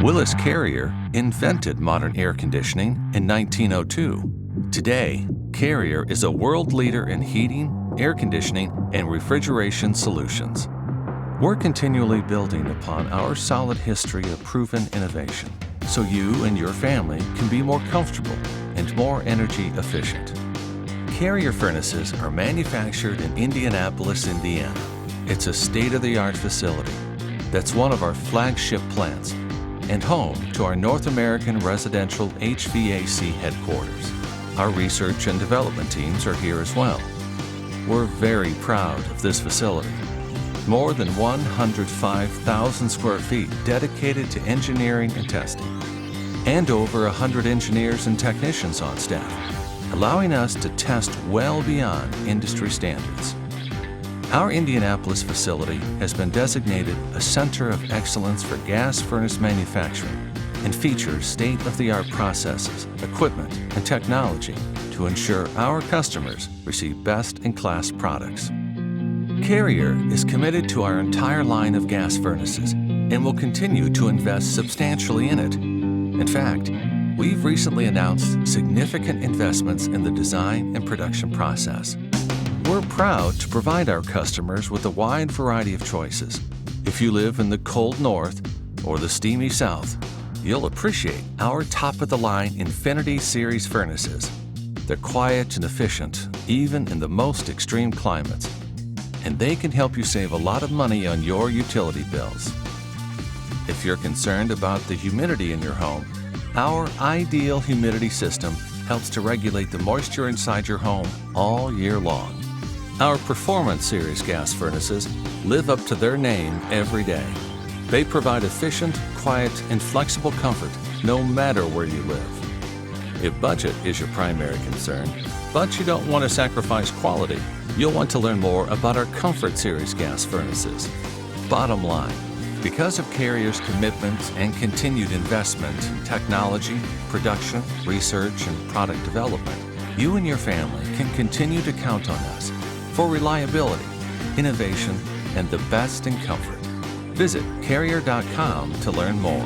Willis Carrier invented modern air conditioning in 1902. Today, Carrier is a world leader in heating, air conditioning, and refrigeration solutions. We're continually building upon our solid history of proven innovation, so you and your family can be more comfortable and more energy efficient. Carrier furnaces are manufactured in Indianapolis, Indiana. It's a state-of-the-art facility that's one of our flagship plants and home to our North American residential HVAC headquarters. Our research and development teams are here as well. We're very proud of this facility. More than 105,000 square feet dedicated to engineering and testing, and over 100 engineers and technicians on staff, allowing us to test well beyond industry standards. Our Indianapolis facility has been designated a center of excellence for gas furnace manufacturing and features state-of-the-art processes, equipment, and technology to ensure our customers receive best-in-class products. Carrier is committed to our entire line of gas furnaces and will continue to invest substantially in it. In fact, we've recently announced significant investments in the design and production process. We're proud to provide our customers with a wide variety of choices. If you live in the cold north or the steamy south, you'll appreciate our top-of-the-line Infinity Series furnaces. They're quiet and efficient, even in the most extreme climates, and they can help you save a lot of money on your utility bills. If you're concerned about the humidity in your home, our Ideal Humidity System helps to regulate the moisture inside your home all year long. Our Performance Series gas furnaces live up to their name every day. They provide efficient, quiet, and flexible comfort no matter where you live. If budget is your primary concern, but you don't want to sacrifice quality, you'll want to learn more about our Comfort Series gas furnaces. Bottom line, because of Carrier's commitment and continued investment in technology, production, research, and product development, you and your family can continue to count on us for reliability, innovation, and the best in comfort. Visit Carrier.com to learn more.